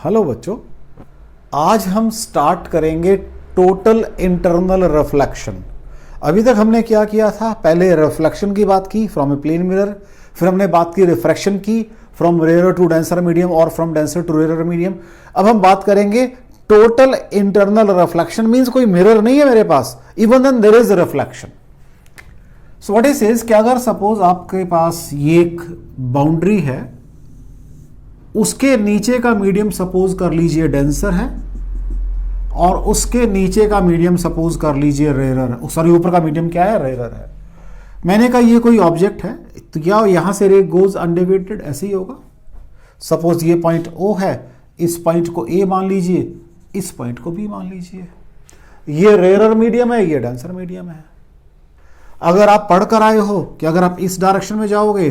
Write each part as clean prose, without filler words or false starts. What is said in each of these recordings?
Hello बच्चों, आज हम स्टार्ट करेंगे टोटल इंटरनल रिफ्लेक्शन। अभी तक हमने क्या किया था? पहले रिफ्लेक्शन की बात की फ्रॉम ए प्लेन मिरर, फिर हमने बात की रिफ्रैक्शन की from rare to denser medium और from denser to rare medium. अब हम बात करेंगे टोटल इंटरनल रिफ्लेक्शन। मींस कोई मिरर नहीं है मेरे पास, even then there is reflection. So what it says कि अगर सपोज आपके पास ये एक बाउंड्री है, उसके नीचे का मीडियम सपोज कर लीजिए डेंसर है और उसके नीचे का मीडियम सपोज कर लीजिए रेयरर है। सॉरी, ऊपर का मीडियम क्या है? रेयरर है। मैंने कहा ये कोई ऑब्जेक्ट है तो क्या यहां से रे गोज अनडेविएटेड? ऐसे ही होगा। सपोज ये पॉइंट O है, इस पॉइंट को A मान लीजिए, इस पॉइंट को B मान लीजिए। ये रेयरर मीडियम है, ये डेंसर मीडियम है। अगर आप पढ़ कर आए हो कि अगर आप इस डायरेक्शन में जाओगे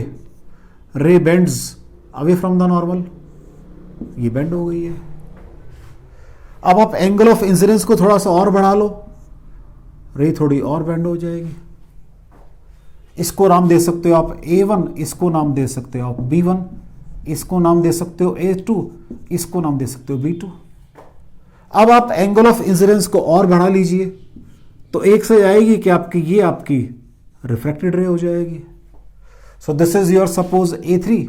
ray bends away from the normal, ये बेंड हो गई है। अब आप एंगल ऑफ इंसिडेंस को थोड़ा सा और बढ़ा लो, रे थोड़ी और बेंड हो जाएगी। इसको नाम दे सकते हो आप A1, इसको नाम दे सकते हो आप B1, इसको नाम दे सकते हो A2, इसको नाम दे सकते हो B2। अब आप एंगल ऑफ इंसिडेंस को और बढ़ा लीजिए तो एक से आएगी कि ये आपकी रिफ्रैक्टेड रे हो जाएगी। So this is your suppose A3,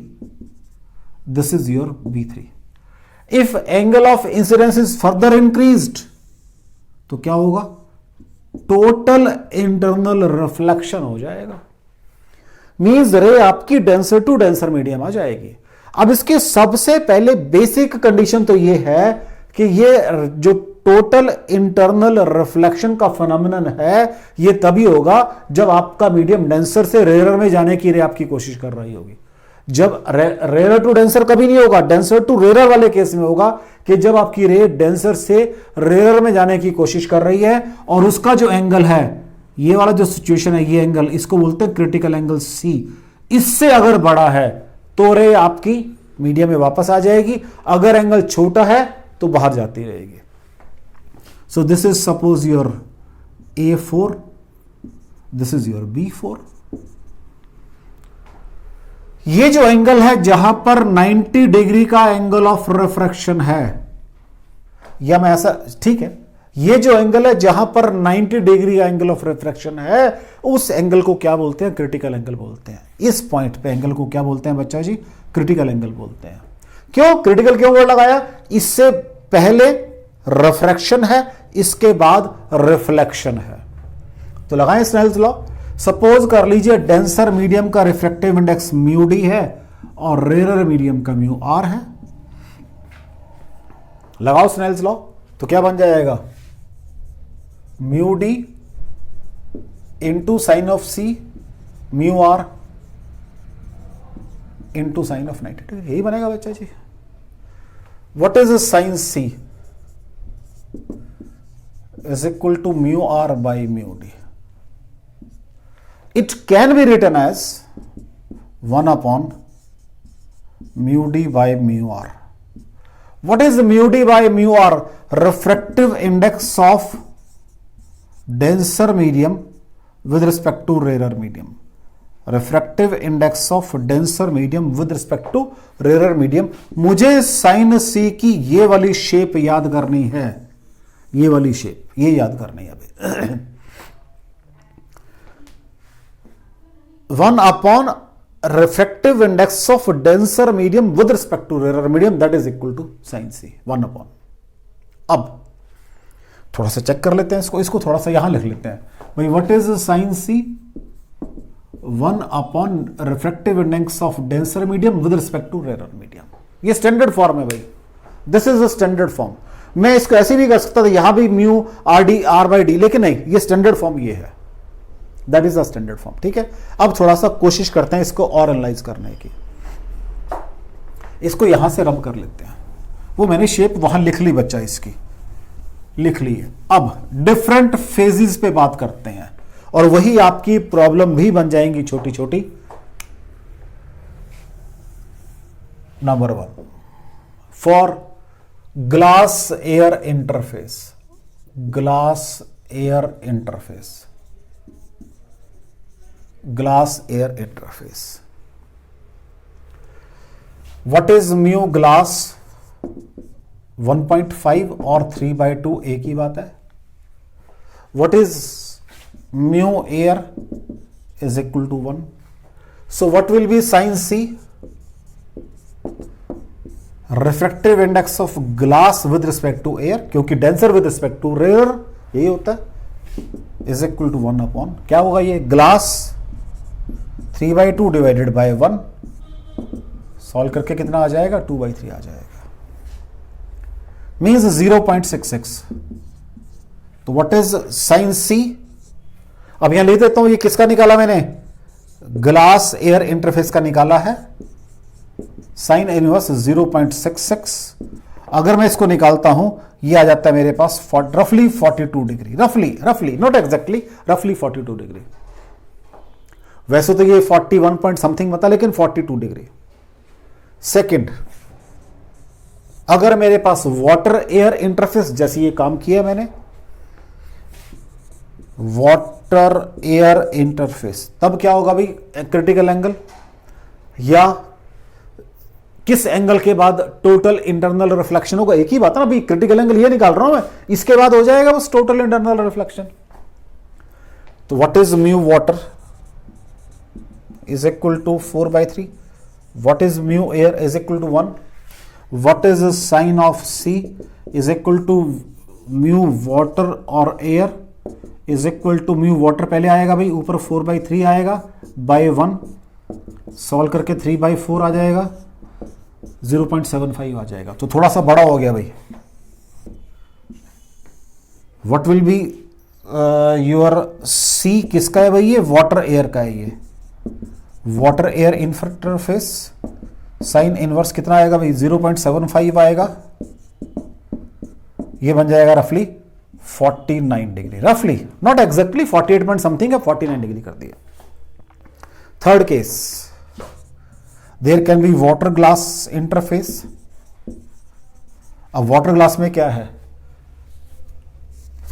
this is your B3. If angle of incidence is further increased तो क्या होगा? टोटल इंटरनल रिफ्लेक्शन हो जाएगा। मींस रे आपकी डेंसर टू डेंसर मीडियम आ जाएगी। अब इसके सबसे पहले बेसिक कंडीशन तो ये है कि ये जो टोटल इंटरनल रिफ्लेक्शन का फिनोमिनन है ये तभी होगा जब आपका मीडियम डेंसर से रेयर में जाने की रे आपकी कोशिश कर रही होगी। जब रेयर टू डेंसर कभी नहीं होगा, डेंसर टू रेयर वाले केस में होगा कि जब आपकी रे डेंसर से रेयर में जाने की कोशिश कर रही है और उसका जो एंगल है, ये वाला जो सिचुएशन है, ये एंगल, इसको बोलते हैं क्रिटिकल एंगल C। इससे अगर बड़ा है तो रे आपकी मीडियम में वापस आ जाएगी, अगर एंगल छोटा है तो बाहर जाती रहेगी। So this is suppose your A4, this is your B4। ये जो एंगल है जहां पर 90 डिग्री का एंगल ऑफ रिफ्रैक्शन है, या मैं ऐसा, ठीक है, ये जो एंगल है जहां पर 90 डिग्री का एंगल ऑफ रिफ्रैक्शन है, उस एंगल को क्या बोलते हैं? क्रिटिकल एंगल बोलते हैं। इस पॉइंट पे एंगल को क्या बोलते हैं बच्चा जी? क्रिटिकल एंगल बोलते हैं। क्यों क्रिटिकल क्यों वर्ड लगाया? इससे पहले रिफ्रैक्शन है, इसके बाद रिफ्लेक्शन है। तो लगाएं स्नेल्स लॉ। सपोज कर लीजिए डेंसर मीडियम का रिफ्रैक्टिव इंडेक्स म्यू डी है और रेयर मीडियम का म्यू आर है। लगाओ स्नेल्स लॉ, तो क्या बन जाएगा? Mu D into sine of C mu R into sine of 90 degree. यही बनेगा बच्चा जी। What is sine C is equal to mu R by mu D. It can be written as 1 upon mu d by mu r. What is mu d by mu r? Refractive index of denser medium with respect to rarer medium. Refractive index of denser medium with respect to rarer medium. मुझे sin C की ये वाली shape याद करनी है, ये वाली shape, ये याद करनी है अभी। 1 upon refractive index of denser medium with respect to rarer medium, that is equal to sin C, 1 upon। अब थोड़ा सा चेक कर लेते हैं इसको थोड़ा सा यहां लिख लेते हैं भाई। What is sin C? 1 upon refractive index of denser medium with respect to rarer medium। ये स्टैंडर्ड फॉर्म है भाई, this is a standard form. मैं इसको ऐसे भी कर सकता था, यहां भी mu R D R by D, लेकिन नहीं, ये स्टैंडर्ड फॉर्म ये है। That is the standard form. ठीक है, अब थोड़ा सा कोशिश करते हैं इसको और एनालाइज करने की। इसको यहां से रब कर लेते हैं। वो मैंने शेप वहां लिख ली बच्चा, इसकी लिख ली है। अब डिफरेंट फेजेस पे बात करते हैं और वही आपकी प्रॉब्लम भी बन जाएंगी छोटी छोटी। Number 1, for glass air interface, glass air interface, glass air interface. What is mu glass? 1.5 और 3/2 एक ही बात है. What is mu air is equal to 1. So what will be sin C? Refractive index of glass with respect to air, क्योंकि denser with respect to air यही होता है, is equal to 1 upon क्या होगा ये glass 3/2 divided by 1. सॉल्व करके कितना आ जाएगा 2/3 आ जाएगा. मीन्स 0.66. तो व्हाट इज साइन सी? अब यहां ले देता हूं, ये किसका निकाला मैंने? ग्लास एयर इंटरफेस का निकाला है. Sine inverse 0.66. अगर मैं इसको निकालता हूं, ये आ जाता है मेरे पास रफली 42 डिग्री. रफली नॉट एग्जैक्टली, रफली 42 डिग्री. वैसे तो ये 41 पॉइंट समथिंग बता, लेकिन 42 डिग्री. सेकंड, अगर मेरे पास वाटर एयर इंटरफेस, जैसे ये काम किया मैंने, वाटर एयर इंटरफेस, तब क्या होगा भाई? क्रिटिकल एंगल, या किस एंगल के बाद टोटल इंटरनल रिफ्लेक्शन होगा? एक ही बात है ना भाई, क्रिटिकल एंगल ये निकाल रहा हूं मैं, इसके बाद हो जाएगा बस टोटल इंटरनल रिफ्लेक्शन. तो what is mu water is equal to 4/3. What is mu air is equal to 1. What is the sin of C is equal to mu water और air is equal to mu water पहले आएगा भाई, ऊपर 4/3 आएगा by 1. Solve करके 3/4 आ जाएगा, 0.75 आ जाएगा. तो थोड़ा सा बड़ा हो गया भाई. What will be your C किसका है भाई? ये वाटर एयर का है. ये water air interface sine inverse कितना आएगा भाई? 0.75 आएगा. ये बन जाएगा रफली 49 डिग्री. रफली नॉट एग्जैक्टली 48 पॉइंट समथिंग है, 49 डिग्री कर दिया. Third case, there can be water glass interface. अब वाटर ग्लास में क्या है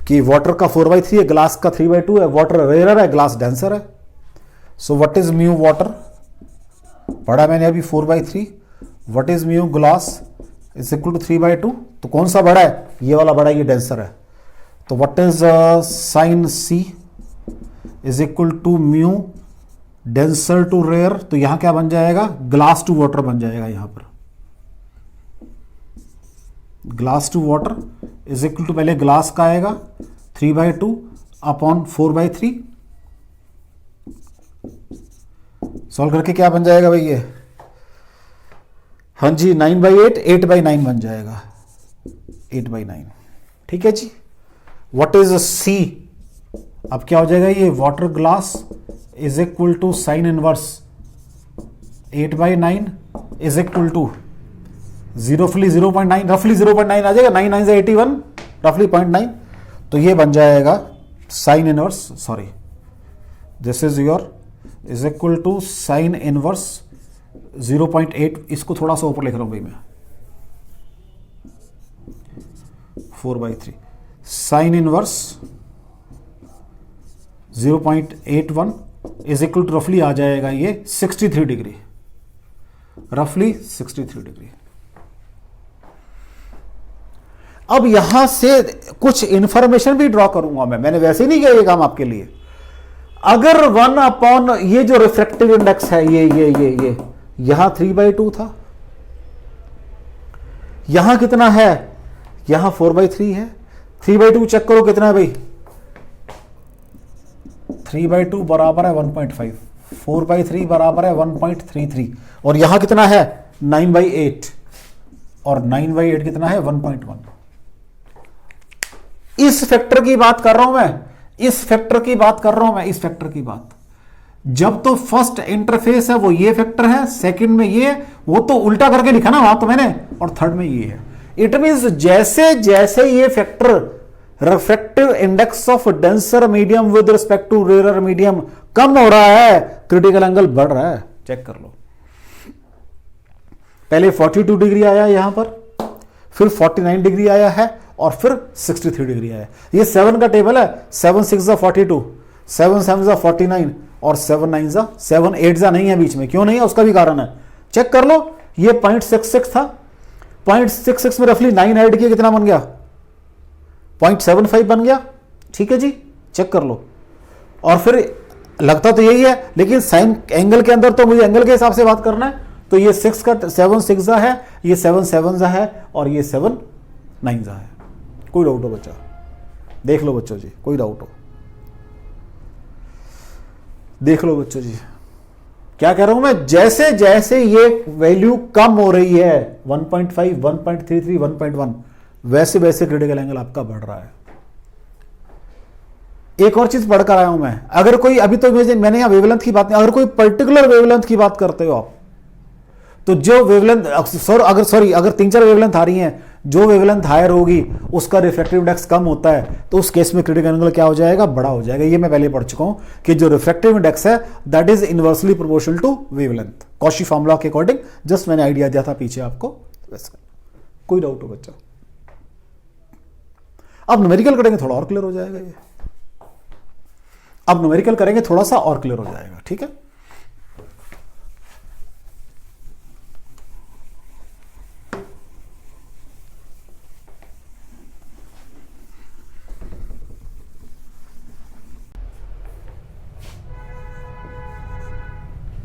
कि वाटर का 4/3 है, ग्लास का 3/2 है. वाटर रेयर है, ग्लास डेंसर है. So what is mu water? पढ़ा मैंने अभी 4/3. What is mu glass is equal to 3/2. तो कौन सा बड़ा है? ये वाला बड़ा है, ये डेंसर है. तो what is sine C is equal to mu denser to rare. तो यहां क्या बन जाएगा? ग्लास टू वाटर बन जाएगा. यहां पर glass to water is equal to, पहले ग्लास का आएगा 3/2 अपॉन 4/3. सॉल्व करके क्या बन जाएगा भाई? ये हाँ जी 9/8, 8/9 बन जाएगा. 8/9. ठीक है जी. व्हाट इज सी? अब क्या हो जाएगा? ये water glass is equal to sine inverse 8/9 is equal to रफली 0.9 आ जाएगा. 9 9 से 81, रफली 0.9. तो ये बन जाएगा sine inverse, sorry, this is your is equal to sine inverse 0.8. इसको थोड़ा सा ऊपर लिख रहा हूं भाई मैं, 4/3 sine inverse 0.81 is equal to रफली आ जाएगा ये 63 डिग्री. रफली 63 डिग्री. अब यहां से कुछ इंफॉर्मेशन भी ड्रॉ करूंगा मैंने वैसे ही नहीं किया ये काम आपके लिए. अगर 1 अपॉन ये जो रिफ्रैक्टिव इंडेक्स है, ये यहां 3/2 था, यहां कितना है? यहां 4/3 है. 3/2 चेक करो कितना है भाई? 3/2 बराबर है 1.5. 4/3 बराबर है 1.33. और यहां कितना है? 9/8. और 9/8 कितना है? 1.1. इस फैक्टर की बात कर रहा हूं मैं, इस फैक्टर की बात कर रहा हूं मैं, इस फैक्टर की बात. जब तो फर्स्ट इंटरफेस है वो ये फैक्टर है, सेकंड में ये, वो तो उल्टा करके लिखा ना वहां तो मैंने, और थर्ड में ये है. इट मींस जैसे जैसे ये factor refractive index of denser medium with respect to rare medium कम हो रहा है, क्रिटिकल एंगल बढ़ रहा है. चेक कर लो. पहले 42 डिग्री आया यहां पर, फिर 49 डिग्री आया है, और फिर 63 डिग्री आया. ये 7 का टेबल है. 7 6 42, 7 7 49, और 7 9 7 8 नहीं है बीच में. क्यों नहीं है? उसका भी कारण है, चेक कर लो. ये 0.66 था, 0.66 में रफली 9 ऐड किया, कितना बन गया? 0.75 बन गया। ठीक है जी, चेक कर लो। और फिर लगता तो यही है, लेकिन साइन एंगल के अंदर तो मुझे एंगल के हिसाब से बात करना है। तो ये 6 का 7 6 है, ये 7 7 है, और ये 7 9 है। कोई डाउट हो बच्चा? देख लो बच्चों जी, कोई डाउट हो? देख लो बच्चों जी, क्या कह रहा हूं मैं? जैसे जैसे ये वैल्यू कम हो रही है 1.5 1.33 1.1, वैसे वैसे क्रिटिकल एंगल आपका बढ़ रहा है। एक और चीज पढ़कर आया हूं मैं, अगर कोई, अभी तो मैंने यहां वेवलेंथ की बात नहीं, अगर कोई पर्टिकुलर वेवलेंथ की बात करते हो आप, तो जो वेवलेंथ अगर 3-4 वेवलेंथ आ रही हैं, जो वेवलेंथ हायर होगी उसका रिफ्रैक्टिव इंडेक्स कम होता है, तो उस केस में क्रिटिकल एंगल क्या हो जाएगा? बड़ा हो जाएगा। ये मैं पहले पढ़ चुका हूं कि जो रिफ्रैक्टिव इंडेक्स है that is inversely proportional to wavelength, Cauchy formula के अकॉर्डिंग। जस्ट मैंने आइडिया दिया था पीछे आपको। कोई डाउट हो बच्चा? अब न्यूमेरिकल करेंगे थोड़ा और क्लियर हो जाएगा ये। अब न्यूमेरिकल करेंगे थोड़ा सा और क्लियर हो जाएगा। ठीक है,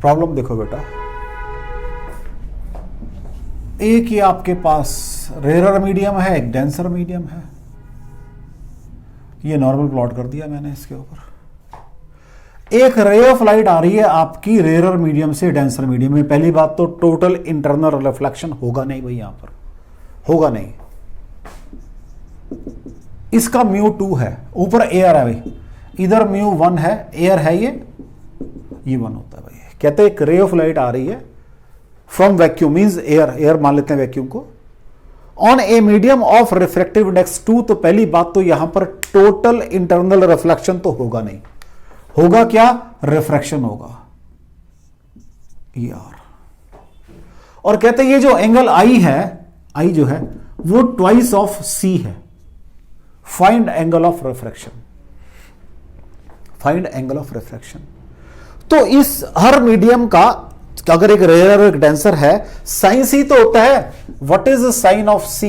प्रॉब्लम देखो बेटा, एक ही आपके पास रेयर मीडियम है, एक डेंसर मीडियम है। ये नॉर्मल प्लॉट कर दिया मैंने इसके ऊपर। एक रे ऑफ लाइट आ रही है आपकी रेयर मीडियम से डेंसर मीडियम में। पहली बात तो टोटल इंटरनल रिफ्लेक्शन होगा नहीं भाई, यहां पर होगा नहीं। इसका म्यू 2 है, ऊपर एयर है भाई, इधर म्यू 1 है, एयर है ये 1 होता है भाई। कहते हैं एक रे ऑफ लाइट आ रही है फ्रॉम वैक्यूम, मींस एयर मान लेते हैं वैक्यूम को, on a medium of refractive index 2। तो पहली बात तो यहां पर टोटल इंटरनल रिफ्लेक्शन तो होगा नहीं, होगा क्या? रिफ्रैक्शन होगा ER। और कहते हैं ये जो एंगल I है, I जो है वो ट्वाइस ऑफ C है। Find angle of refraction, find angle of refraction. तो इस हर मीडियम का, अगर एक रेयर और एक डेंसर है, साइन C तो होता है। What is sine of C?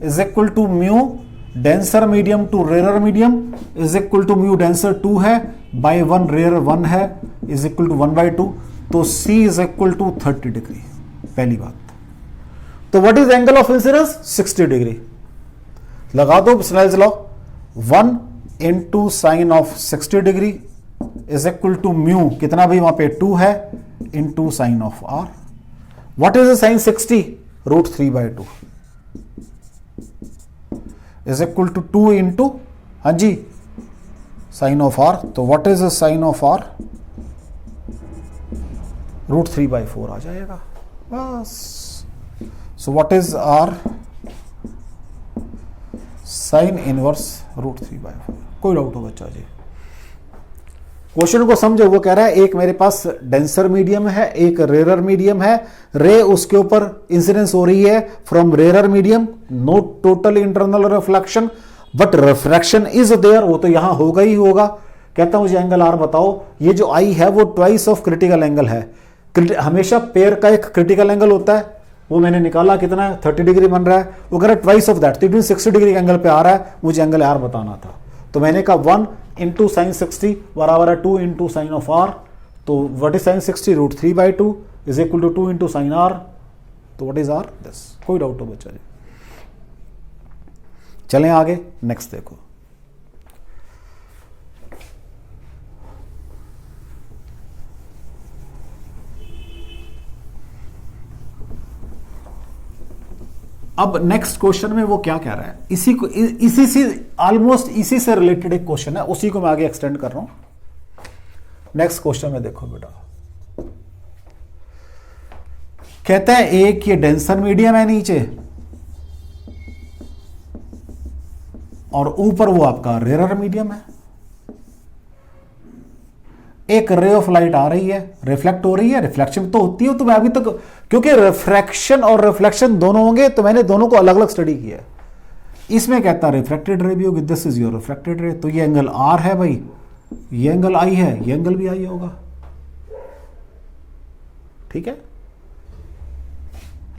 Is equal to mu denser medium to rare medium is equal to mu denser 2 है बाय 1 रेयर 1 है इज इक्वल टू 1/2। तो C is equal to 30 degree, पहली बात। तो what is angle of incidence? 60 degree. लगा दो Snell's law, 1 into sine of 60 degree is equal to mu, कितना भी वहां पे 2 है, into sine of R। What is sine 60? √3/2 is equal to 2 into, हाँ जी, साइन ऑफ R। तो what is sine of R? √3/4 आ जाएगा बस। So what is R? Sine inverse √3/4। कोई डाउट हो बच्चा जी? क्वेश्चन को समझो। वो कह रहा है एक मेरे पास डेंसर मीडियम है, एक रेयर मीडियम है, रे उसके ऊपर इंसिडेंस हो रही है from rare medium, no total internal reflection but refraction is there, वो तो यहां होगा ही होगा। कहता हूं मुझे एंगल R बताओ। ये जो I है वो ट्वाइस ऑफ क्रिटिकल एंगल है। हमेशा पेयर का एक क्रिटिकल एंगल होता है, वो मैंने निकाला, कितना है? 30 डिग्री बन रहा है। वो कह रहा है ट्वाइस ऑफ दैट, तो 60 डिग्री एंगल पे आ रहा है, मुझे एंगल R बताना था। तो मैंने कहा 1 इंटू साइन 60 बराबर है 2 इंटू साइन ऑफ R। तो what is sine 60? √3/2 is equal to 2 into sine R। तो व्हाट इज R? दिस। कोई डाउट हो बच्चा जी? चलें आगे, नेक्स्ट देखो। अब नेक्स्ट क्वेश्चन में वो क्या कह रहा है, इसी से ऑलमोस्ट इसी से रिलेटेड एक क्वेश्चन है, उसी को मैं आगे एक्सटेंड कर रहा हूं। नेक्स्ट क्वेश्चन में देखो बेटा, कहता है एक ये डेंसर मीडियम है नीचे और ऊपर वो आपका रेयर मीडियम है। एक रे ऑफ लाइट आ रही है, रिफ्लेक्ट हो रही है, रिफ्लेक्शन तो होती है। तो मैं अभी तक, क्योंकि रिफ्रैक्शन और रिफ्लेक्शन दोनों होंगे, तो मैंने दोनों को अलग अलग स्टडी किया है। इसमें कहता है रिफ्रैक्टेड रे भी होगी, दिस इज योर रिफ्रैक्टेड रे। तो ये एंगल R है भाई, ये एंगल I है, ये एंगल भी I होगा। ठीक है,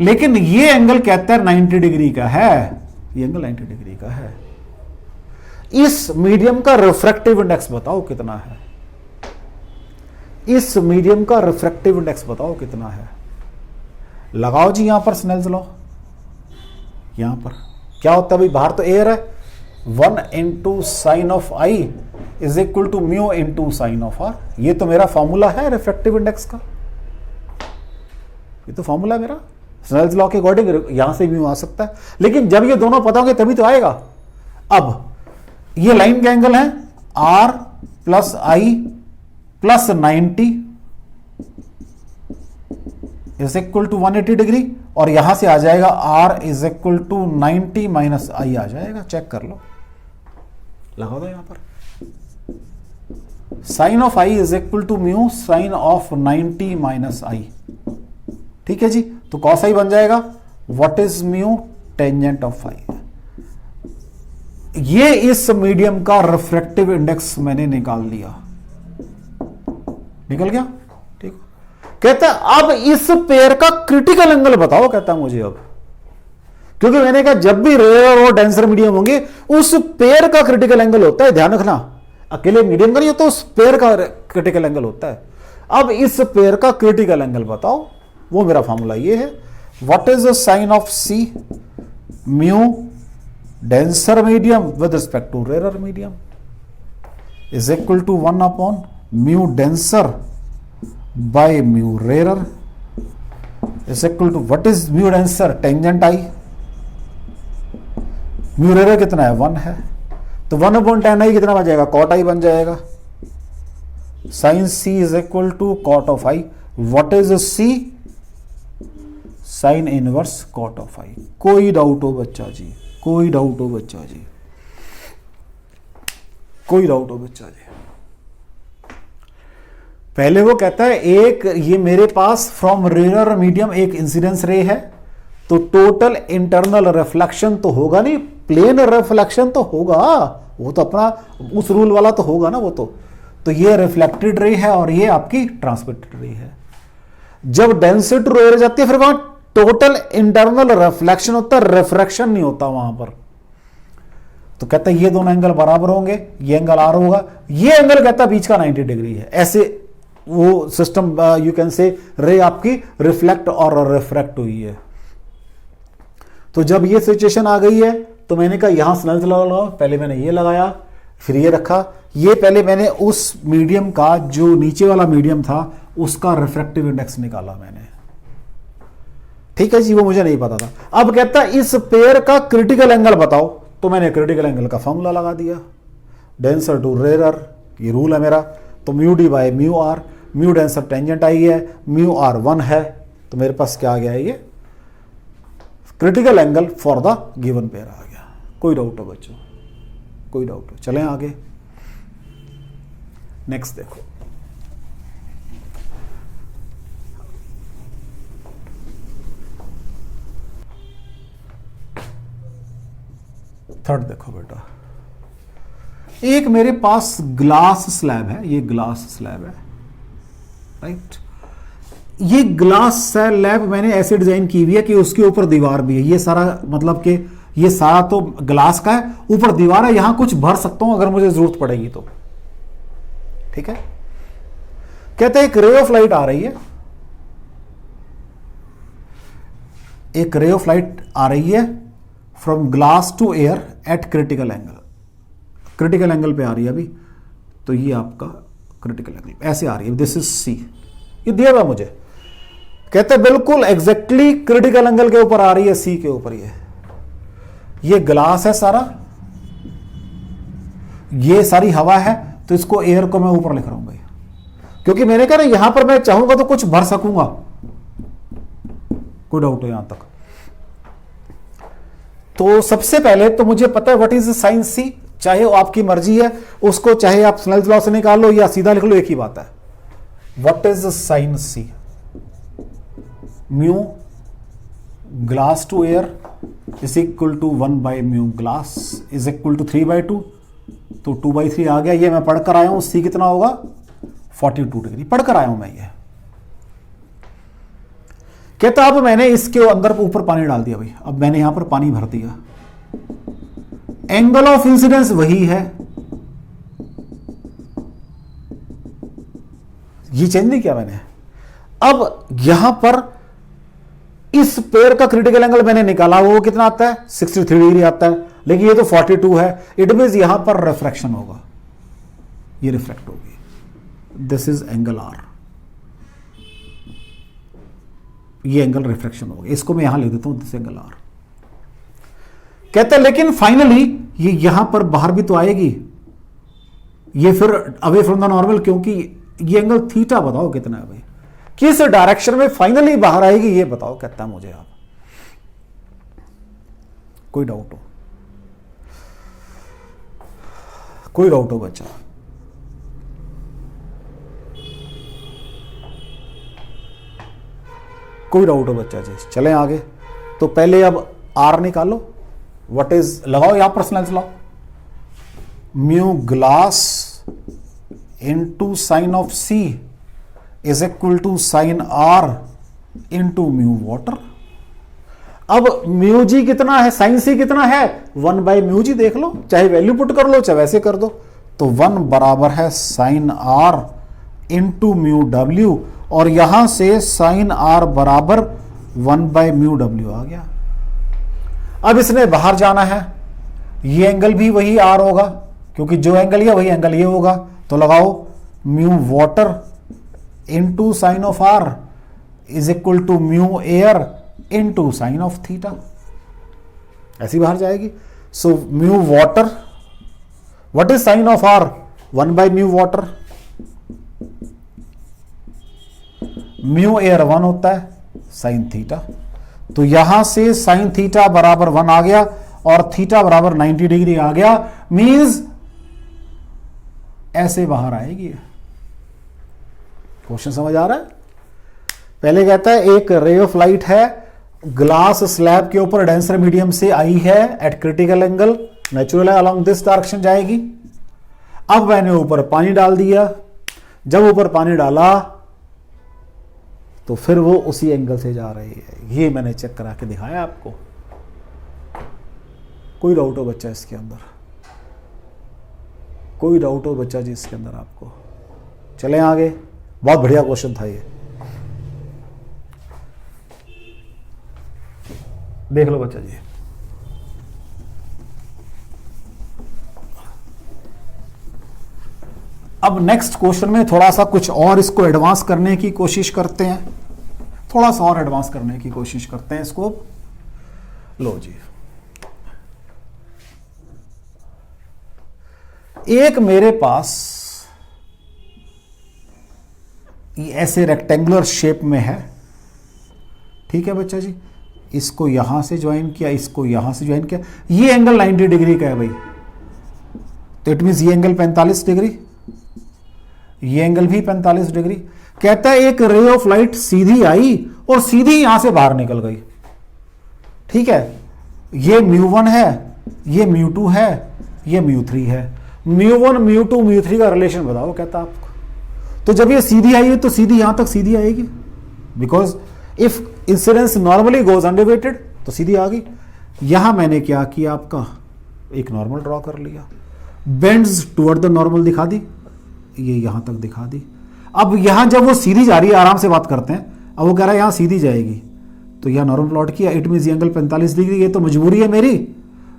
लेकिन ये एंगल कहता है 90 डिग्री का है, ये एंगल 90 डिग्री का है। इस मीडियम का रिफ्रैक्टिव इंडेक्स बताओ कितना है, इस मीडियम का रिफ्रैक्टिव इंडेक्स बताओ कितना है। लगाओ जी यहां पर स्नेल्स लॉ। यहां पर क्या होता है भाई, बाहर तो एयर है, 1 into sine of I is equal to mu into sine of R. ये तो मेरा फॉर्मूला है रिफ्रैक्टिव इंडेक्स का, ये तो फॉर्मूला है मेरा स्नेल्स लॉ के अकॉर्डिंग। यहां से म्यू आ सकता है, लेकिन जब ये दोनों पता होंगे तभी तो आएगा। अब ये लाइन का एंगल है R plus I plus 90 is equal to 180 degree, और यहां से आ जाएगा R is equal to 90 minus I आ जाएगा। चेक कर लो, लगा दो यहां पर। Sine of I is equal to mu sine of 90 minus I. ठीक है जी, तो कॉस आई बन जाएगा what is mu tangent of I. ये इस मीडियम का रिफ्रैक्टिव इंडेक्स मैंने निकाल लिया, निकल गया। ठीक, कहता है अब इस पेयर का क्रिटिकल एंगल बताओ, कहता मुझे अब, क्योंकि मैंने कहा जब भी रेयर और डेंसर मीडियम होंगे उस पेयर का क्रिटिकल एंगल होता है, ध्यान रखना, अकेले मीडियम का नहीं होता, उस पेयर का क्रिटिकल एंगल होता है। अब इस पेयर का क्रिटिकल एंगल बताओ, वो मेरा फॉर्मूला ये है, what is the sine of C mu denser medium with respect to rare medium is equal to 1 upon mu denser by mu rare is equal to what is mu denser tangent I, mu rare कितना है 1 है, तो 1 upon ten I कितना बन जाएगा, cot I बन जाएगा। Sine C is equal to cot of I, what is C sine inverse cot of I. कोई डाउट हो बच्चा जी, कोई डाउट हो बच्चा जी, कोई डाउट हो बच्चा जी। पहले वो कहता है एक ये मेरे पास फ्रॉम रेयर मीडियम एक इंसिडेंस रे है, तो टोटल इंटरनल रिफ्लेक्शन तो होगा नहीं, प्लेन रिफ्लेक्शन तो होगा, वो तो अपना उस रूल वाला तो होगा ना वो तो ये रिफ्लेक्टेड रे है और ये आपकी ट्रांसमिटेड रे है। जब डेंसिटी टू रेयर जाती है फिर वहां टोटल इंटरनल रिफ्लेक्शन होता है, रिफ्रैक्शन नहीं होता वहां पर। तो कहता है ये दोनों एंगल बराबर होंगे, ये एंगल आर होगा, ये एंगल कहता है बीच का 90 डिग्री है। ऐसे वो सिस्टम यू कैन से रे आपकी रिफ्लेक्ट और रिफ्रैक्ट हुई है। तो जब ये सिचुएशन आ गई है तो मैंने कहा यहां स्नेल्स लॉ लगाओ, पहले मैंने ये लगाया फिर ये रखा, ये पहले मैंने उस मीडियम का जो नीचे वाला मीडियम था उसका रिफ्रैक्टिव इंडेक्स निकाला मैंने। ठीक है जी, वो मुझे नहीं पता था। अब कहता है इस पेयर का क्रिटिकल एंगल बताओ, तो मैंने क्रिटिकल एंगल का फॉर्मूला लगा दिया, डेंसर टू रेयर, ये रूल है मेरा, तो mu D by mu R, mu denser tangent I है, म्यू आर 1 है, तो मेरे पास क्या आ गया है, ये critical angle for the given pair आ गया। कोई डाउट हो बच्चों, कोई डाउट हो? चलें आगे, नेक्स्ट देखो। थर्ड देखो बेटा, एक मेरे पास ग्लास स्लैब है, ये ग्लास स्लैब है, राइट। ये ग्लास स्लैब मैंने ऐसे डिजाइन की हुई है कि उसके ऊपर दीवार भी है। ये सारा मतलब कि ये सारा तो ग्लास का है, ऊपर दीवार है, यहां कुछ भर सकता हूं अगर मुझे जरूरत पड़ेगी तो। ठीक है, कहते हैं एक रे ऑफ लाइट आ रही है, एक रे ऑफ लाइट आ रही है from glass to air at critical angle, critical angle पे आ रही है अभी, तो ये आपका क्रिटिकल एंगल ऐसे आ रही है, दिस इज सी, ये दिया हुआ मुझे। कहते हैं बिल्कुल एग्जैक्टली क्रिटिकल एंगल के ऊपर आ रही है, सी के ऊपर। ये ग्लास है सारा, ये सारी हवा है, तो इसको एयर को मैं ऊपर लिख रहा हूं भाई, क्योंकि मैंने कहा ना यहां पर मैं चाहूंगा तो कुछ भर सकूंगा। कोई डाउट हो यहां तक? तो सबसे पहले तो मुझे पता है व्हाट इज साइन सी, चाहे वो आपकी मर्जी है, उसको चाहे आप स्नेल्स लॉ से निकाल लो या सीधा लिख लो, एक ही बात है। What is sine C, mu glass to air is equal to 1 by mu glass is equal to 3/2, तो 2/3 आ गया। ये मैं पढ़कर आया हूं, सी कितना होगा 42 डिग्री, पढ़कर आया हूं मैं ये। कहता अब मैंने इसके अंदर ऊपर पानी डाल दिया भाई, अब मैंने यहां पर पानी भर दिया, एंगल ऑफ इंसिडेंस वही है, ये चेंज नहीं किया मैंने। अब यहां पर इस पेयर का क्रिटिकल एंगल मैंने निकाला, वो कितना आता है 63 डिग्री आता है, लेकिन ये तो 42 है, इट मींस यहां पर रिफ्रैक्शन होगा, ये रिफ्रैक्ट होगी, दिस इज एंगल आर, ये एंगल रिफ्रैक्शन होगा, इसको मैं यहां लिख देता हूं दिस एंगल आर। कहता है लेकिन फाइनली ये यहां पर बाहर भी तो आएगी, ये फिर अवे फ्रॉम द नॉर्मल, क्योंकि ये एंगल थीटा बताओ कितना है भाई, किस डायरेक्शन में फाइनली बाहर आएगी ये बताओ, कहता है मुझे आप। कोई डाउट हो, कोई डाउट हो बच्चा? कोई डाउट हो बच्चा जी? चलें आगे। तो पहले अब आर निकालो, व्हाट इज, लगाओ यहां पर Snell's law, mu glass into sine of C is equal to sine R into mu water. अब म्यू जी कितना है, साइन सी कितना है, 1 बाई म्यू जी, देख लो, चाहे वैल्यू पुट कर लो चाहे वैसे कर दो, तो 1 बराबर है sine R into mu W, और यहां से साइन आर बराबर 1 बाई म्यू डब्ल्यू आ गया। अब इसने बाहर जाना है, ये एंगल भी वही आर होगा, क्योंकि जो एंगल ये वही एंगल ये होगा, तो लगाओ mu water into sine of R is equal to mu air into sine of theta, ऐसी बाहर जाएगी। So mu water, what is sine of R, 1 by mu water, mu air 1 होता है साइन थीटा, तो यहां से साइन थीटा बराबर 1 आ गया और थीटा बराबर 90 डिग्री आ गया, मींस ऐसे बाहर आएगी। क्वेश्चन समझ आ रहा है? पहले कहता है एक रे ऑफ लाइट है, ग्लास स्लैब के ऊपर डेंसर मीडियम से आई है एट क्रिटिकल एंगल, नेचुरल है, अलोंग दिस डायरेक्शन जाएगी। अब मैंने ऊपर पानी डाल दिया, जब ऊपर पानी डाला तो फिर वो उसी एंगल से जा रही है, ये मैंने चेक करा के दिखाया आपको। कोई डाउट हो बच्चा इसके अंदर? कोई डाउट हो बच्चा जी इसके अंदर आपको? चलें आगे, बहुत बढ़िया क्वेश्चन था ये, देख लो बच्चा जी। अब नेक्स्ट क्वेश्चन में थोड़ा सा कुछ और इसको एडवांस करने की कोशिश करते हैं, थोड़ा सा और एडवांस करने की कोशिश करते हैं इसको। लो जी, एक मेरे पास ये ऐसे रेक्टेंगुलर शेप में है, ठीक है बच्चा जी, इसको यहां से ज्वाइन किया, इसको यहां से ज्वाइन किया, ये एंगल 90 डिग्री का है भाई, तो इट मींस ये एंगल 45 डिग्री, ये एंगल भी 45 डिग्री। कहता है एक रे ऑफ लाइट सीधी आई और सीधी यहां से बाहर निकल गई, ठीक है, ये μ1 है, ये μ2 है, ये μ3 है, μ1 μ2 μ3 का रिलेशन बताओ, कहता है आपको। तो जब ये सीधी आई है तो सीधी यहां तक सीधी आएगी, because if incidence normally goes undeviated, तो सीधी आ गई। यहां मैंने क्या किया, आपका एक नॉर्मल ड्रॉ कर लिया, बेंड्स टुवर्ड द नॉर्मल दिखा दी, ये यहां तक दिखा दी। अब यहां जब वो सीधी जा रही है, आराम से बात करते हैं, अब वो कह रहा है यहां सीधी जाएगी, तो यहां नॉर्मल प्लॉट किया, इट मींस ये एंगल 45 डिग्री, ये तो मजबूरी है मेरी,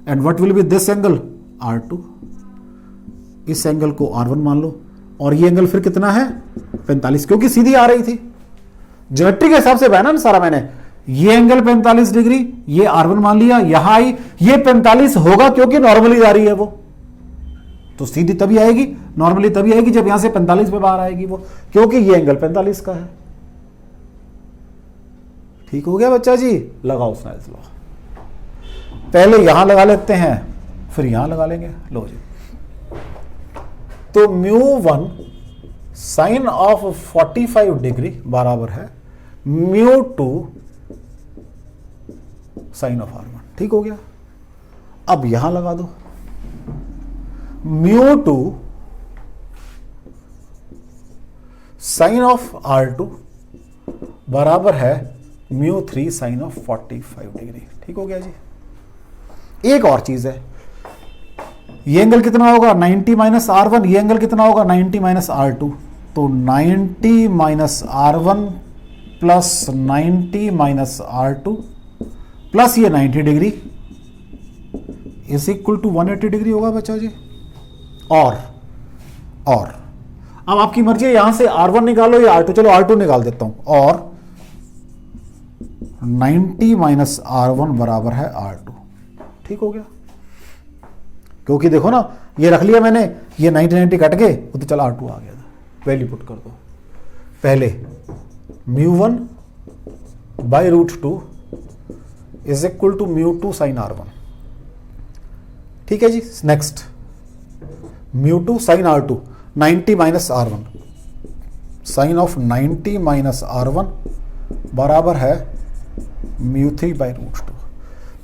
and what will be this angle R2, इस एंगल को R1 मान लो, और ये एंगल फिर कितना है 45, क्योंकि सीधी आ रही थी, ज्योमेट्री के हिसाब से बना ना सारा मैंने, ये एंगल 45 डिग्री, ये R1 मान लिया, यहां आई, ये 45 होगा क्योंकि नॉर्मली जा रही है वो, तो सीधी तभी आएगी, नॉर्मली तभी आएगी जब यहां से 45 पे बाहर आएगी वो, क्योंकि ये एंगल 45 का है। ठीक हो गया बच्चा जी? लगाओ स्नेल्स लॉ, पहले यहां लगा लेते हैं फिर यहां लगा लेंगे। लो जी, तो μ1 साइन ऑफ 45 डिग्री बराबर है μ2 साइन ऑफ R1, ठीक हो गया। अब यहां लगा दो, μ2 साइन ऑफ R2 बराबर है म्यू 3 साइन ऑफ 45 डिग्री। ठीक हो गया जी। एक और चीज है, ये एंगल कितना होगा 90 माइनस R1, ये एंगल कितना होगा 90 माइनस R2, तो 90 minus R1 plus 90 minus R2 plus ये 90 degree is equal to 180 degree होगा बच्चा जी। और अब आपकी मर्जी है, यहां से R1 निकालो या R2, चलो R2 निकाल देता हूं, और 90 माइनस R1 बराबर है R2। ठीक हो गया, क्योंकि देखो ना ये रख लिया मैंने, ये 90 कट गए तो चल R2 आ गया था, वैल्यू पुट कर दो। पहले μ1 by √2 is equal to μ2 sine R1। ठीक है जी। Next μ2 sine R2, 90 minus R1 sine of 90 minus R1 बराबर है μ3 बाई √2।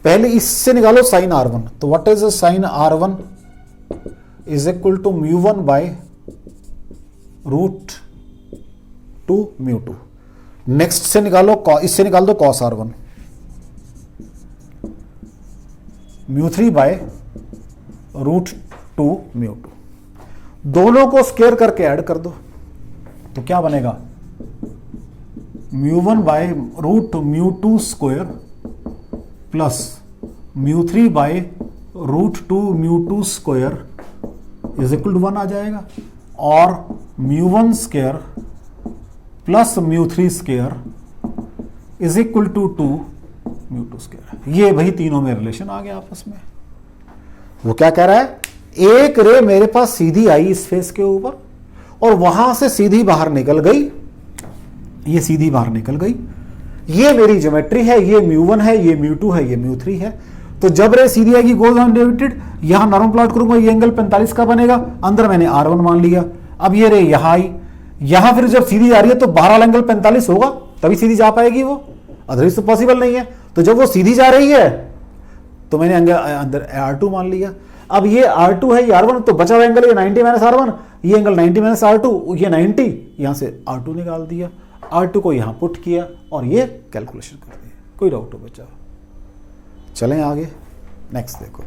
पहले इससे निकालो साइन R1, तो what is sine R1 is equal to μ1 by √2 μ2। Next से निकालो, इससे निकाल दो cos R1, μ3 बाय √2 μ2। दोनों को स्क्वायर करके ऐड कर दो तो क्या बनेगा μ1 by √μ2 square plus μ3 by √2 μ2 square is equal to 1 आ जाएगा, और μ1 square plus μ3 square is equal to 2 μ2 square. ये भाई तीनों में रिलेशन आ गया आपस में। वो क्या कह रहा है, एक रे मेरे पास सीधी आई इस फेस के ऊपर और वहां से सीधी बाहर निकल गई, ये सीधी बाहर निकल गई, ये मेरी ज्योमेट्री है, ये μ1 है, ये μ2 है, ये μ3 है। तो जब रे सीधी आएगी गोज ऑन डेविटेड, यहां नॉर्मल प्लॉट करूंगा, ये एंगल 45 का बनेगा, अंदर मैंने R1 मान लिया। अब ये रे यहां आई, यहां फिर जब सीधी आ रही है तो बहरहाल एंगल 45 होगा, तभी सीधी जा पाएगी वो, अदरवाइज तो पॉसिबल नहीं है। तो जब वो सीधी जा रही है तो मैंने एंगल अंदर R2 मान लिया। अब ये R2 है, ये R1, तो बचा हुआ एंगल ये 90 माइनस R1, ये एंगल 90 माइनस R2, ये 90, यहां से R2 निकाल दिया, R2 को यहां पुट किया और ये कैलकुलेशन कर दी। कोई डाउट हो बच्चा? चलें आगे, नेक्स्ट देखो।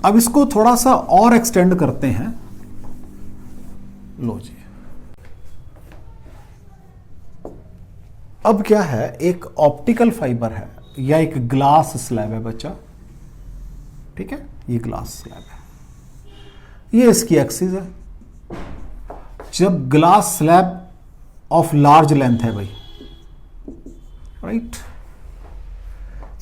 अब इसको थोड़ा सा और एक्सटेंड करते हैं। लो जी, अब क्या है, एक ऑप्टिकल फाइबर है या एक ग्लास स्लैब है बच्चा, ठीक है, ये ग्लास स्लैब है, ये इसकी एक्सिस है। जब glass slab of large length है भाई, राइट,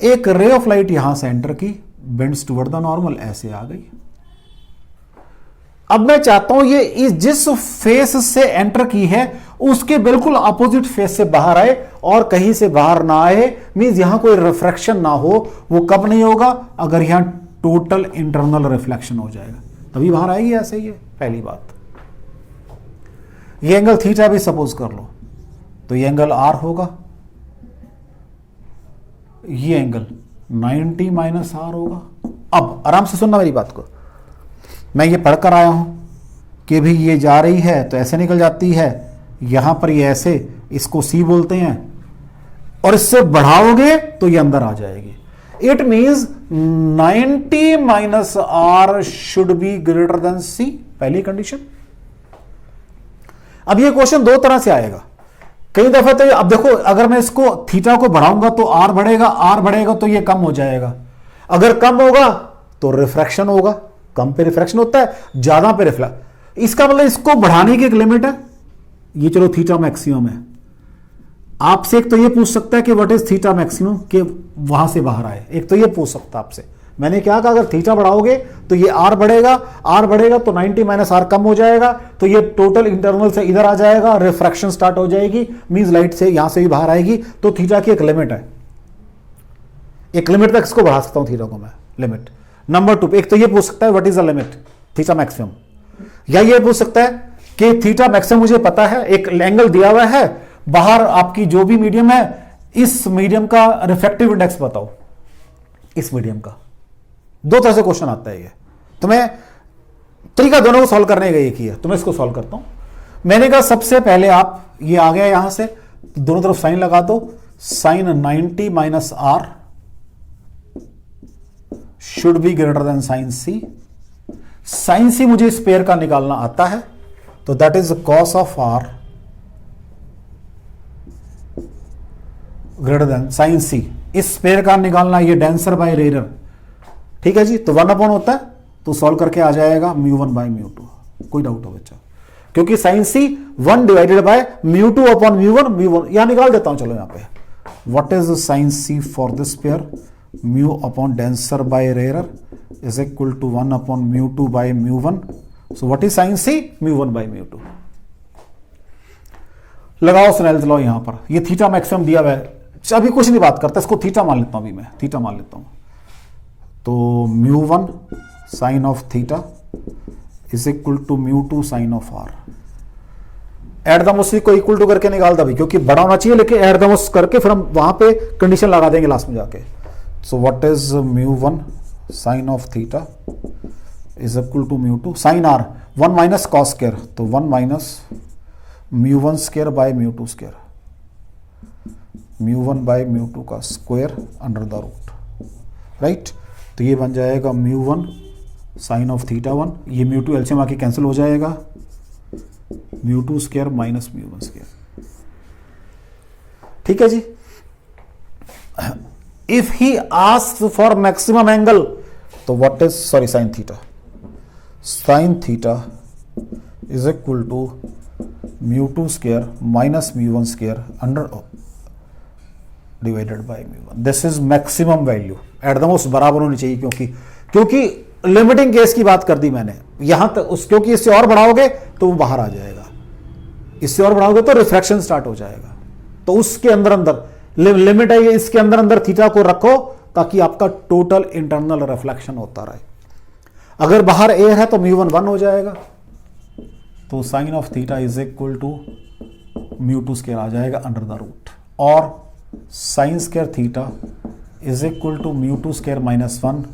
एक रे ऑफ लाइट यहां से एंटर की, बेंड्स टुवर्ड द नॉर्मल, ऐसे आ गई। अब मैं चाहता हूं ये इस जिस फेस से एंटर की है उसके बिल्कुल अपोजिट फेस से बाहर आए और कहीं से बाहर ना आए, मींस यहां कोई रिफ्रैक्शन ना हो। वो कब नहीं होगा, अगर यहां टोटल इंटरनल रिफ्लेक्शन हो जाएगा तभी बाहर आएगी। ऐसे ही है पहली बात। ये एंगल थीटा भी सपोज कर लो, तो ये एंगल R होगा, ये एंगल 90 माइनस R होगा। अब आराम से सुनना मेरी बात को, मैं ये पढ़कर आया हूं कि भाई ये जा रही है तो ऐसे निकल जाती है, यहां पर ये ऐसे, इसको C बोलते हैं, और इससे बढ़ाओगे तो ये अंदर आ जाएगी। It means 90 minus R should be greater then C, पहली कंडीशन। अब ये क्वेश्चन दो तरह से आएगा कई दफा। तो अब देखो, अगर मैं इसको थीटा को बढ़ाऊंगा तो R बढ़ेगा, R बढ़ेगा तो ये कम हो जाएगा। अगर कम होगा तो रिफ्रैक्शन होगा, कम पे रिफ्रैक्शन होता है, ज्यादा पे रिफ्लेक्ट। इसका मतलब इसको बढ़ाने की एक लिमिट है। ये चलो थीटा मैक्सिमम है। आपसे एक तो ये पूछ सकता है कि व्हाट इज थीटा मैक्सिमम, कि वहां से बाहर आए, एक तो ये पूछ सकता है आपसे। मैंने क्या कहा, अगर थीटा बढ़ाओगे तो ये R बढ़ेगा, R बढ़ेगा तो 90 माइनस R कम हो जाएगा, तो ये टोटल इंटरवल से इधर आ जाएगा, रिफ्रैक्शन स्टार्ट हो जाएगी, मींस लाइट से यहां से भी बाहर आएगी। तो थीटा की एक लिमिट है, एक लिमिट तक इसको बढ़ा सकता हूं थीटा को मैं, लिमिट। नंबर 2, एक तो ये पूछ सकता है what is the limit theta maximum, या ये पूछ सकता है कि थीटा मैक्सिमम मुझे पता है, एक एंगल दिया हुआ है, बाहर आपकी जो भी मीडियम है इस मीडियम का रिफ्रैक्टिव इंडेक्स बताओ, इस मीडियम का। दो तरह से क्वेश्चन आता है ये, तुम्हें तरीका दोनों को सॉल्व करने का एक ही है। तुम्हें इसको सॉल्व करता हूं। मैंने कहा सबसे पहले आप, ये आ गया यहां से, दोनों तरफ साइन लगा दो। Sine 90 minus R should be greater than sine C. Sine C मुझे इस पेयर का निकालना आता है, तो that is cos of R greater than sine C. इस पेयर का निकालना, ये डेंसर बाय रेयर, ठीक है जी। तो 1 अपॉन होता है, तो सॉल्व करके आ जाएगा μ1 बाय μ2। कोई डाउट हो बच्चा? क्योंकि sine C 1 divided by μ2 upon μ1 यहां निकाल देता हूं। चलो यहां पे what is sine C for this pair, mu upon denser by rare is equal to 1 upon μ2 by μ1। So what is sine C, μ1 by μ2। लगाओ स्नेल्स लॉ यहां पर। ये थीटा मैक्सिमम दिया हुआ है, अभी कुछ नहीं बात करता, इसको थीटा मान लेता हूं। अभी मैं थीटा मान लेता हूं, तो μ1 sine of theta is equal to μ2 sine of R. एडदम उसी को इक्वल टू करके निकाल दो, क्योंकि बड़ा होना चाहिए, लेकिन एडदम उस करके फिर हम वहां पे कंडीशन लगा देंगे लास्ट में जाके। So what is μ1 sine of theta is equal to μ2 sine R, 1 minus cos square, तो 1 minus μ1 square by μ2 square, μ1 by μ2 का square under the root, right. तो ये बन जाएगा μ1 साइन ऑफ थीटा 1, ये μ2 एलसीएम आके कैंसिल हो जाएगा, μ2 स्क्वायर माइनस μ1 स्क्वायर। ठीक है जी। If he asks for maximum angle, तो what is, sorry, sine theta is equal to μ2 square minus μ1 square under divided by μ1। This is maximum value. एटदम उस बराबर होनी चाहिए, क्योंकि लिमिटिंग केस की बात कर दी मैंने यहां तक उस, क्योंकि इससे और बढ़ाओगे तो वो बाहर आ जाएगा, इससे और बढ़ाओगे तो रिफ्रैक्शन स्टार्ट हो जाएगा। तो उसके अंदर लिमिट है, इसके अंदर थीटा को रखो ताकि आपका टोटल इंटरनल रिफ्लेक्शन होता रहे। अगर बाहर एयर है तो μ1 1 हो जाएगा, तो sine of theta is equal to μ2 square आ जाएगा अंडर द रूट, और sine square theta is equal to μ2 square minus 1,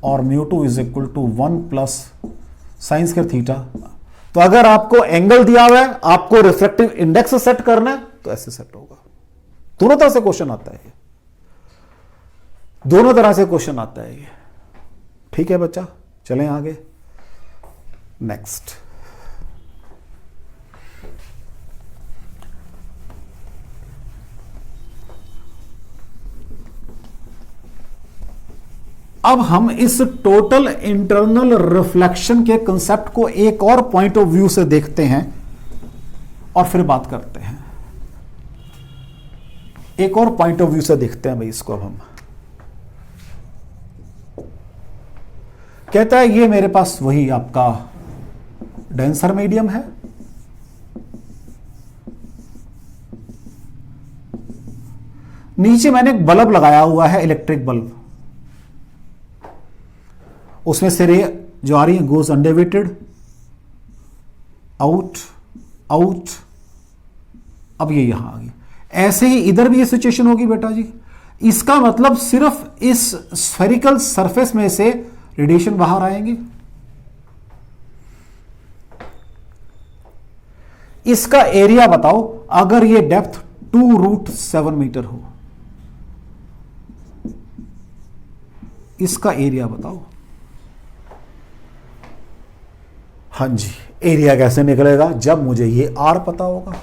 और μ2 is equal to 1 plus sine square theta. तो अगर आपको एंगल दिया हुआ है, आपको रिफ्लेक्टिव इंडेक्स सेट करना है, तो ऐसे सेट होगा। दोनों तरह से क्वेश्चन आता है ये, दोनों तरह से क्वेश्चन आता है ये। ठीक है बच्चा, चलें आगे। नेक्स्ट, अब हम इस टोटल इंटरनल रिफ्लेक्शन के कंसेप्ट को एक और पॉइंट ऑफ व्यू से देखते हैं और फिर बात करते हैं। एक और पॉइंट ऑफ व्यू से देखते हैं भाई इसको। अब हम कहता है ये मेरे पास वही आपका डेंसर मीडियम है, नीचे मैंने एक बल्ब लगाया हुआ है, इलेक्ट्रिक बल्ब, उसमें से रे जो आ रही है गोज अनडेविएटेड आउट आउट। अब ये यहां आ गई। ऐसे ही इधर भी ये सिचुएशन होगी बेटा जी। इसका मतलब सिर्फ इस स्फेरिकल सरफेस में से रेडिएशन बाहर आएंगे। इसका एरिया बताओ, अगर ये डेप्थ 2√7 मीटर हो, इसका एरिया बताओ। हाँ जी, एरिया कैसे निकलेगा? जब मुझे ये आर पता होगा,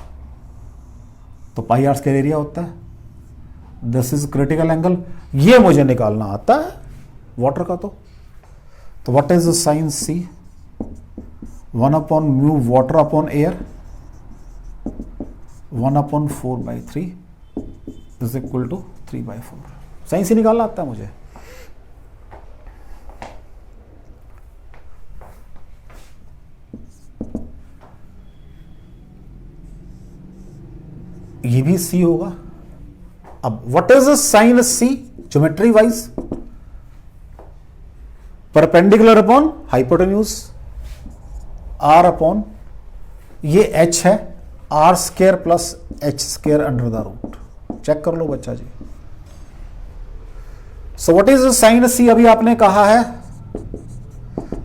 तो पाई आर स्क्वायर एरिया होता है। दिस इज क्रिटिकल एंगल, ये मुझे निकालना आता है वाटर का। तो what is sine C, 1 upon mu water upon air, 1 upon 4/3 is equal to 3/4। Sine C निकालना आता है मुझे। ये भी सी होगा। अब what is sine C geometry wise? Perpendicular upon hypotenuse, R upon ये एच है, R square plus H square under the root. Check कर लो बच्चा जी। So what is sine C? अभी आपने कहा है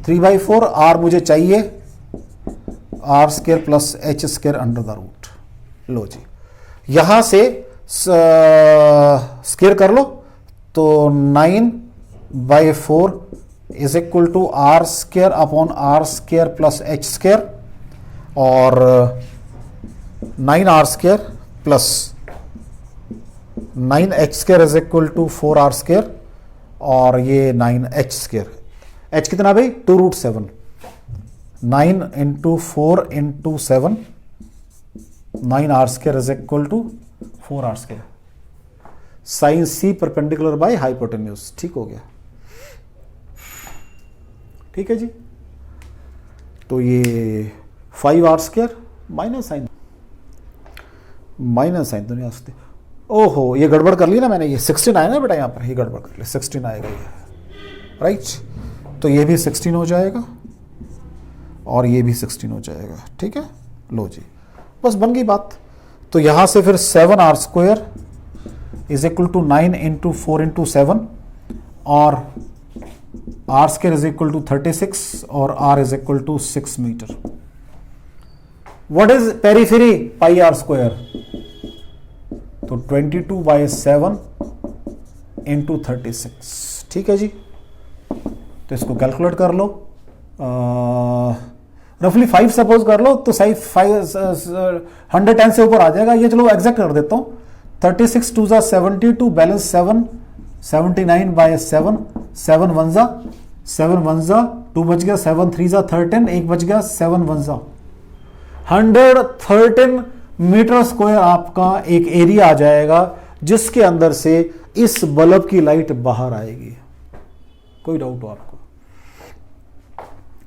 3/4, आर मुझे चाहिए R square plus H square under the root. लो जी, यहां से स्क्वायर कर लो तो 9/4 is equal to R square upon R square plus H square, और 9r square plus 9h square is equal to 4r square, और ये 9h स्क्वायर, h कितना भाई 2√7, 9 into 4 into 7, 9r square is equal to 4r square. Sine C perpendicular by hypotenuse. ठीक हो गया, ठीक है जी। तो ये 5r स्क्वायर माइनस साइन तो नहीं आ सकते। ओहो, ये गड़बड़ कर ली ना मैंने, ये 16 आया ना बेटा यहाँ पर, ये गड़बड़ कर लिया, 16 आएगा ये, राइट। तो ये भी 16 हो जाएगा और ये भी 16 हो जाएगा, ठीक है। लो जी, बस बन गई बात। तो यहाँ से फिर 7r square is equal to 9 into 4 into 7, और r square is equal to 36, और r is equal to 6 metre. What is periphery? Pi R square, तो 22/7 इंटू 36, ठीक है जी। तो इसको कैलकुलेट कर लो, रफली 5 सपोज कर लो तो 110 से ऊपर आ जाएगा ये। चलो एग्जैक्ट कर देता हूँ, 36 2 जा 72, बैलेंस 7, 79/7, 7 1 जा 7 1 जा 2 बच गया, 7 3 जा 13, 1 बच गया, 7 1 जा 113 मीटर स्क्वायर आपका एक एरिया आ जाएगा, जिसके अंदर से इस बल्ब की लाइट बाहर आएगी। कोई डाउट हो आपको?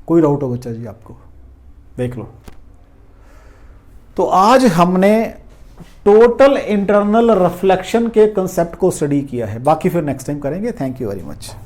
कोई डाउट हो बच्चा जी आपको? देख लो। तो आज हमने टोटल इंटरनल रिफ्लेक्शन के कंसेप्ट को स्टडी किया है, बाकी फिर नेक्स्ट टाइम करेंगे। Thank you very much.